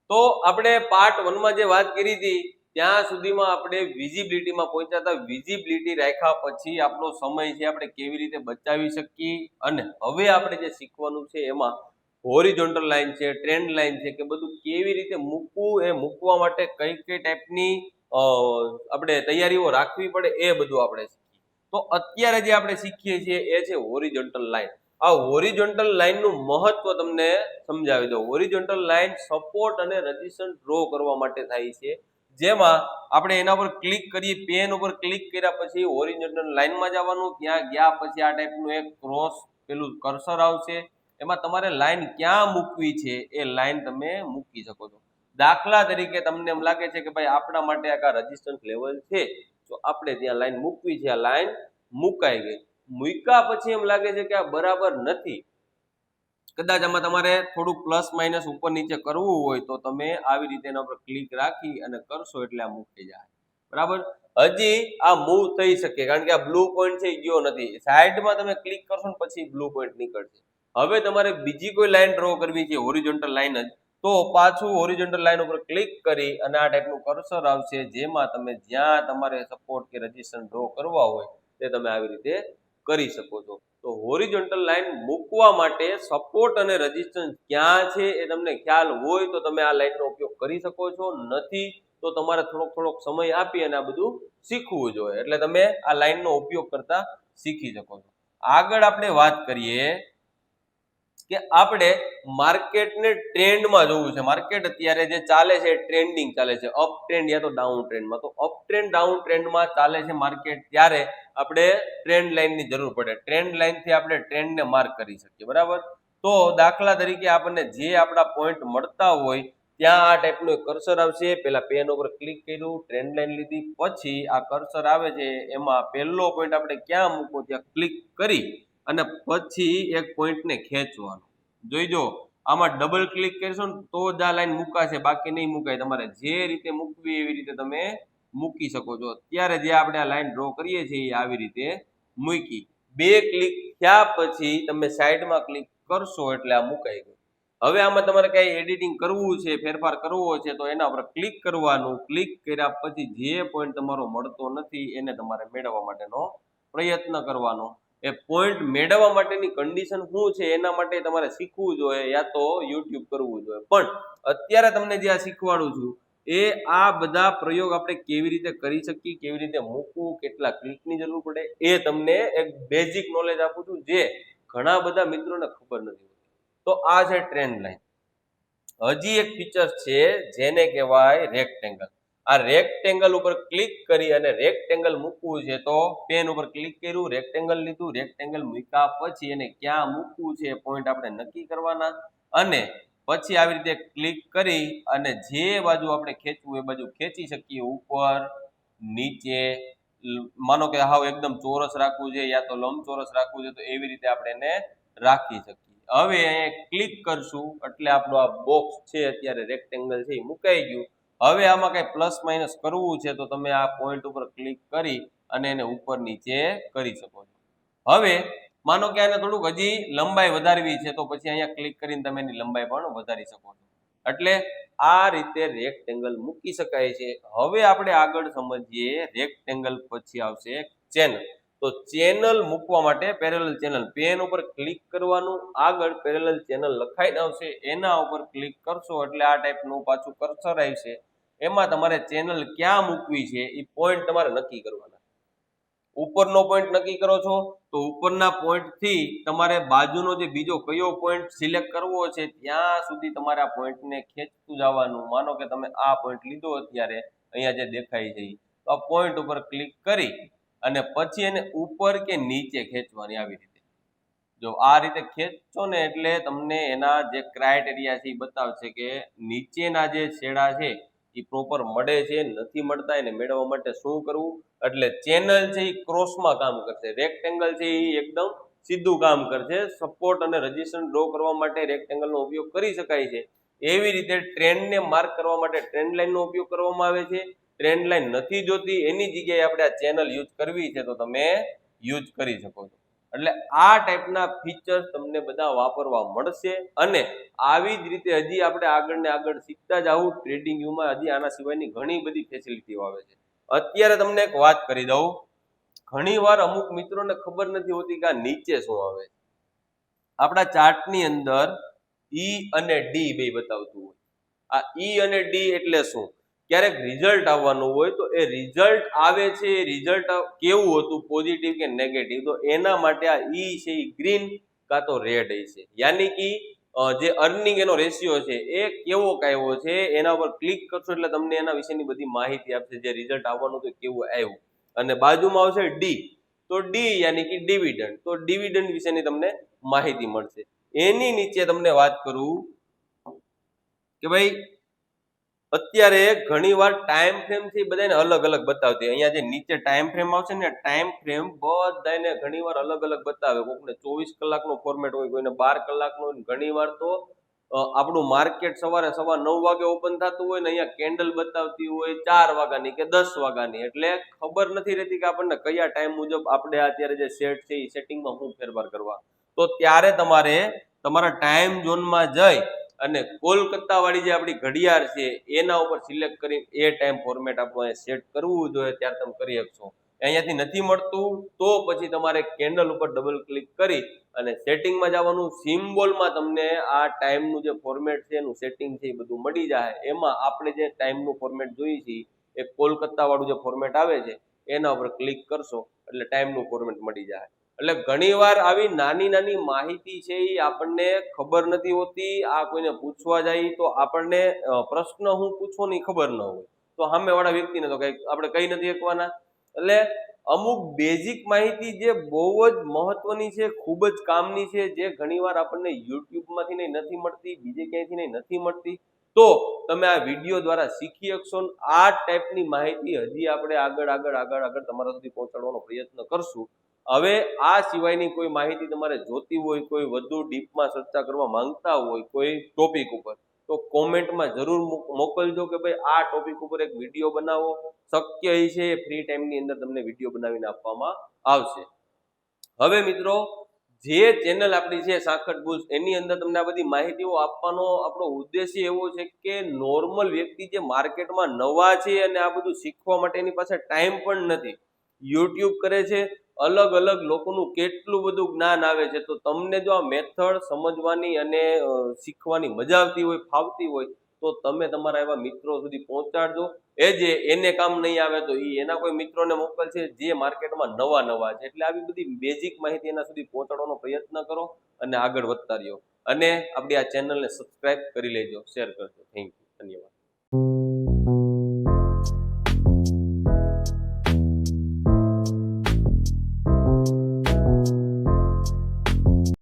તો આપણે પાર્ટ 1 માં જે વાત કરી હતી ત્યાં સુધીમાં આપણે વિઝિબિલિટીમાં પહોંચ્યા હતા. વિઝિબિલિટી રાખ્યા પછી આપણો સમય છે આપણે કેવી રીતે બચાવી શકીએ, અને હવે આપણે જે શીખવાનું છે એમાં હોરિઝોન્ટલ લાઈન છે, ટ્રેન્ડ લાઈન છે, કે બધું કેવી રીતે મૂકવું, એ મૂકવા માટે કઈ કઈ ટાઈપની આપણે તૈયારીઓ રાખવી પડે એ બધું આપણે શીખીએ. તો અત્યારે જે આપણે શીખીએ છીએ એ છે હોરિઝોન્ટલ લાઈન. આ હોરિઝોન્ટલ લાઈન નું મહત્વ તમને સમજાવી દો. હોરિઝોન્ટલ લાઈન સપોર્ટ અને રેઝિસ્ટન્સ ડ્રો કરવા માટે થાય છે, જેમાં આપણે એના પર ક્લિક કરીએ, પેન ઉપર ક્લિક કર્યા પછી હોરિઝોન્ટલ લાઈનમાં જવાનું. ત્યાં ગયા પછી આ ટાઈપનું એક ક્રોસ પેલું કર્સર આવશે, એમાં તમારે લાઈન ક્યાં મૂકવી છે એ લાઈન તમે મૂકી શકો છો. દાખલા તરીકે તમને એમ લાગે છે કે ભાઈ આપણા માટે આ રેઝિસ્ટન્સ લેવલ છે, તો આપણે ત્યાં લાઈન મૂકવી છે. આ લાઈન મુકાઈ ગઈ. મૂક્યા પછી એમ લાગે છે કે આ બરાબર નથી, કદાચ આમાં તમારે થોડું પ્લસ માઇનસ ઉપર નીચે કરવું હોય તો તમે આવી રીતે એના પર ક્લિક રાખી અને કરશો એટલે આ મૂકી જાય. બરાબર, હજી આ મૂવ થઈ શકે કારણ કે આ બ્લુ પોઈન્ટ છે ગયો નથી. સાઈડમાં તમે ક્લિક કરશો ને પછી બ્લુ પોઈન્ટ નીકળશે. હવે તમારે બીજી કોઈ લાઈન ડ્રો કરવી છે, હોરિઝોન્ટલ લાઈન જ, તો પાછું હોરિઝોન્ટલ લાઈન ઉપર ક્લિક કરી અને આ ટાઈપનું કર્સર આવશે, જેમાં તમે જ્યાં તમારે સપોર્ટ કે રેઝિસ્ટન્સ ડ્રો કરવા હોય તે તમે આવી રીતે કરી શકો છો. તો હોરિઝોન્ટલ લાઈન મૂકવા માટે સપોર્ટ અને રેઝિસ્ટન્સ ક્યાં છે એ તમને ખ્યાલ હોય તો તમે આ લાઈનનો ઉપયોગ કરી શકો છો. નથી તો તમારે થોડોક સમય આપી અને આ બધું શીખવું જોઈએ, એટલે તમે આ લાઈનનો ઉપયોગ કરતા શીખી શકો છો. આગળ આપણે વાત કરીએ કે આપણે માર્કેટને ટ્રેન્ડમાં જોવું છે. માર્કેટ અત્યારે જે ચાલે છે ટ્રેન્ડિંગ ચાલે છે, અપ ટ્રેન્ડ યા તો ડાઉન ટ્રેન્ડમાં. તો અપ ટ્રેન્ડ ડાઉન ટ્રેન્ડમાં ચાલે છે માર્કેટ, ત્યારે આપણે ટ્રેન્ડ લાઈનની જરૂર પડે. ટ્રેન્ડ લાઈનથી આપણે ટ્રેન્ડને માર્ક કરી શકીએ. બરાબર, તો દાખલા તરીકે આપણને જે આપણા પોઈન્ટ મળતા હોય ત્યાં આ ટાઈપનું કર્સર આવશે. પેલા પેન ઉપર ક્લિક કર્યું, ટ્રેન્ડ લાઈન લીધી, પછી આ કર્સર આવે છે એમાં પહેલો પોઈન્ટ આપણે ક્યાં મૂકવો ત્યાં ક્લિક કરી અને પછી એક પોઈન્ટને ખેંચવાનો. જોઈજો, આમાં ડબલ ક્લિક કરશો ને તો જ આ લાઈન મુકાશે, બાકી નહીં મુકાય. તમારે જે રીતે મૂકવી એવી રીતે તમે મૂકી શકો છો. અત્યારે જે આપણે આ લાઈન ડ્રો કરીએ છીએ એ આવી રીતે મૂકી. બે ક્લિક થયા પછી તમે સાઈડમાં ક્લિક કરશો એટલે આ મુકાઈ ગયું. હવે આમાં તમારે કઈ એડિટિંગ કરવું છે, ફેરફાર કરવો છે, તો એના પર ક્લિક કરવાનું. ક્લિક કર્યા પછી જે પોઈન્ટ તમારો મળતો નથી એને તમારે મેળવવા માટેનો પ્રયત્ન કરવાનો. એ પોઈન્ટ મેળવવા માટેની કન્ડિશન શું છે એના માટે તમારે શીખવું જોઈએ યા તો યુટ્યુબ કરવું જોઈએ. પણ અત્યારે તમને જે આ શીખવાડું છું એ આ બધા પ્રયોગ આપણે કેવી રીતે કરી શકીએ, કેવી રીતે મૂકવું, કેટલા ક્લિકની જરૂર પડે એ તમને એક બેઝિક નોલેજ આપું છું, જે ઘણા બધા મિત્રોને ખબર નથી. તો આ છે ટ્રેન્ડ લાઈન. હજી એક ફીચર છે જેને કહેવાય રેક્ટેંગલ. આ રેક્ટેંગલ ઉપર ક્લિક કરી અને રેક્ટેંગલ મૂકવું છે તો પેન ઉપર ક્લિક કર્યું, રેક્ટેંગલ લીધું, રેક્ટેંગલ મૂક્યા પછી એને ક્યાં મૂકવું છે પોઈન્ટ આપણે નક્કી કરવાના, અને પછી આવી રીતે ક્લિક કરી અને જે બાજુ આપણે ખેંચવું એ બાજુ ખેંચી શકીએ. ઉપર નીચે, માનો કે હાવ એકદમ ચોરસ રાખવું છે યા તો લંબચોરસ રાખવું છે તો એવી રીતે આપણે એને રાખી શકીએ. હવે અહીંયા ક્લિક કરશું એટલે આપણું આ બોક્સ છે અત્યારે રેક્ટેંગલ છે એ મુકાઈ ગયું. હવે આમાં કઈ પ્લસ માઇનસ કરવું છે તો તમે આ પોઈન્ટ ઉપર ક્લિક કરી અને એને ઉપર નીચે કરી શકો છો. હવે માનો કે આને થોડુંક હજી લંબાઈ વધારવી છે તો પછી અહીંયા ક્લિક કરીને તમે એની લંબાઈ પણ વધારી શકો છો. એટલે આ રીતે રેક્ટેંગલ મૂકી શકાય છે. હવે આપણે આગળ સમજીએ રેક્ટેંગલ પછી આવશે ચેનલ. તો ચેનલ મૂકવા માટે પેરેલલ ચેનલ, પેન ઉપર ક્લિક કરવાનું, આગળ પેરેલલ ચેનલ લખાઈને આવશે એના ઉપર ક્લિક કરશો એટલે આ ટાઈપનું પાછું કર્સર આવશે. એમાં તમારે ચેનલ ક્યાં મૂકવી છે એ પોઈન્ટ તમારે નક્કી કરવાના. ઉપરનો પોઈન્ટ નક્કી કરો છો તો ઉપરના પોઈન્ટ થી તમારે બાજુનો જે બીજો કયો પોઈન્ટ સિલેક્ટ કરવો છે ત્યાં સુધી તમારે આ પોઈન્ટને ખેંચતું જવાનું. માનો કે તમે આ પોઈન્ટ લીધો અત્યારે અહીંયા જે દેખાય છે તો આ પોઈન્ટ ઉપર ક્લિક કરી અને પછી એને ઉપર કે નીચે ખેંચવાની. આવી રીતે જો આ રીતે ખેંચશો ને એટલે તમને એના જે ક્રાઇટેરિયા છે એ બતાવશે કે નીચેના જે છેડા છે એ પ્રોપર મળે છે, નથી મળતા, એને મેળવવા માટે શું કરવું. એટલે ચેનલ છે એ ક્રોસમાં કામ કરશે, રેક્ટેંગલ છે એ એકદમ સીધું કામ કરશે. સપોર્ટ અને રેઝિસ્ટન્સ ડ્રો કરવા માટે રેક્ટેંગલનો ઉપયોગ કરી શકાય છે. એવી રીતે ટ્રેન્ડને માર્ક કરવા માટે ટ્રેન્ડ લાઇનનો ઉપયોગ કરવામાં આવે છે. ટ્રેન્ડ લાઇન નથી જોતી એની જગ્યાએ આપણે આ ચેનલ યુઝ કરવી છે તો તમે યુઝ કરી શકો છો. એટલે આ ટાઈપના ફીચર્સ તમને બધા વાપરવા મળશે અને આવી જ રીતે હજી આપણે આગળ ને આગળ શીખતા જાવું ટ્રેડિંગ વ્યૂમાં હજી આના સિવાયની ઘણી બધી ફેસિલિટીઓ આવે છે. અત્યારે તમને એક વાત કરી દઉં, ઘણી વાર અમુક મિત્રોને ખબર નથી હોતી કે આ નીચે શું આવે છે. આપણા ચાર્ટની અંદર ઈ અને ડી બે બતાવતું હોય. આ ઈ અને ડી એટલે શું? ક્યારેક રિઝલ્ટ આવવાનું હોય તો એ રિઝલ્ટ આવે છે, એ રિઝલ્ટ કેવું હતું, પોઝિટિવ કે નેગેટિવ, તો એના માટે આ ઈ છે એ ગ્રીન કાં તો રેડ છે. યાની કે જે અર્નિંગ એનો રેશિયો છે એ કેવો આવ્યો છે એના પર ક્લિક કરશો એટલે તમને એના વિશેની બધી માહિતી આપશે, જે રિઝલ્ટ આવવાનું હતું કેવું આવ્યું. અને બાજુમાં આવશે ડી, તો ડી યાની કે ડિવિડન્ડ, તો ડિવિડન્ડ વિશેની તમને માહિતી મળશે. એની નીચે તમને વાત કરું કે ભાઈ અત્યારે ઘણીવાર ટાઈમ ફ્રેમ છે એ બધાને અલગ અલગ બતાવતી. અહીંયા જે નીચે ટાઈમ ફ્રેમ આવશે ને, ટાઈમ ફ્રેમ બધાને ઘણીવાર અલગ અલગ બતાવે. કોઈને 24 કલાકનો ફોર્મેટ હોય, કોઈને 12 કલાકનો હોય. ઘણીવાર તો આપણું માર્કેટ સવારે 9:15 વાગે ઓપન થતું હોય ને અહીંયા કેન્ડલ બતાવતી હોય 4 વાગ્યાની કે 10 વાગ્યાની. એટલે ખબર નથી રહેતી કે આપણને કયા ટાઈમ મુજબ આપણે અત્યારે જે સેટ છે એ સેટિંગમાં શું ફેરફાર કરવા. તો ત્યારે તમારે તમારા ટાઈમ ઝોનમાં જઈ અને કોલકાતા વાળી જે આપણી ઘડિયાળ છે એના ઉપર સિલેક્ટ કરી એ ટાઈમ ફોર્મેટ આપણું સેટ કરવું જોઈએ, ત્યારે તમે કરી શકશો. અહીંયાથી નથી મળતું તો પછી તમારે કેન્ડલ ઉપર ડબલ ક્લિક કરી અને સેટિંગમાં જવાનું. સિમ્બોલમાં તમને આ ટાઈમનું જે ફોર્મેટ છે એનું સેટિંગ છે એ બધું મળી જાય. એમાં આપણે જે ટાઈમનું ફોર્મેટ જોઈએ છીએ એ કોલકાતા વાળું જે ફોર્મેટ આવે છે એના ઉપર ક્લિક કરશો એટલે ટાઈમનું ફોર્મેટ મળી જાય. એટલે ઘણીવાર આવી નાની નાની માહિતી છે એ આપણને ખબર નથી હોતી. આ કોઈને પૂછવા જાય તો આપણને પ્રશ્ન હું પૂછવો ને ખબર ન હોય તો સામેવાળા વ્યક્તિને તો કઈ આપણે કઈ નથી શકવાના. એટલે અમુક બેઝિક માહિતી જે બહુ જ મહત્વની છે, ખૂબ જ કામની છે, જે ઘણીવાર આપણને યુટ્યુબમાંથી નહીં નથી મળતી, બીજે ક્યાંયથી નહીં નથી મળતી, તો તમે આ વિડીયો દ્વારા શીખી શકશો. આ ટાઈપની માહિતી હજી આપણે આગળ તમારા સુધી પહોંચાડવાનો પ્રયત્ન કરશું. હવે આ સિવાયની કોઈ માહિતી તમારે જોતી હોય, કોઈ વધુ ડીપમાં ચર્ચા કરવા માંગતા હોય કોઈ ટોપિક ઉપર, તો કોમેન્ટમાં જરૂર મોકલજો કે ભાઈ આ ટોપિક ઉપર એક વિડીયો બનાવો. શક્ય છે ફ્રી ટાઈમની અંદર તમને વિડીયો બનાવીને આપવામાં આવશે. હવે મિત્રો, જે ચેનલ આપણી છે સાંખટ બુલ્સ, એની અંદર તમને આ બધી માહિતીઓ આપવાનો આપણો ઉદ્દેશ્ય એવો છે કે નોર્મલ વ્યક્તિ જે માર્કેટમાં નવા છે અને આ બધું શીખવા માટે એની પાસે ટાઈમ પણ નથી, યુટ્યુબ કરે છે, અલગ અલગ લોકોનું કેટલું બધું જ્ઞાન આવે છે, તો તમને જો આ મેથડ સમજવાની અને શીખવાની મજા આવતી હોય, ફાવતી હોય, તો તમે તમારા એવા મિત્રો સુધી પહોંચાડજો. એ જે એને કામ નહીં આવે તો એના કોઈ મિત્રોને મોકલશે જે માર્કેટમાં નવા છે. એટલે આવી બધી બેઝિક માહિતી એના સુધી પહોંચાડવાનો પ્રયત્ન કરો અને આગળ વધતા રહ્યો. અને આપણી આ ચેનલને સબસ્ક્રાઇબ કરી લેજો, શેર કરજો. થેન્ક યુ, ધન્યવાદ.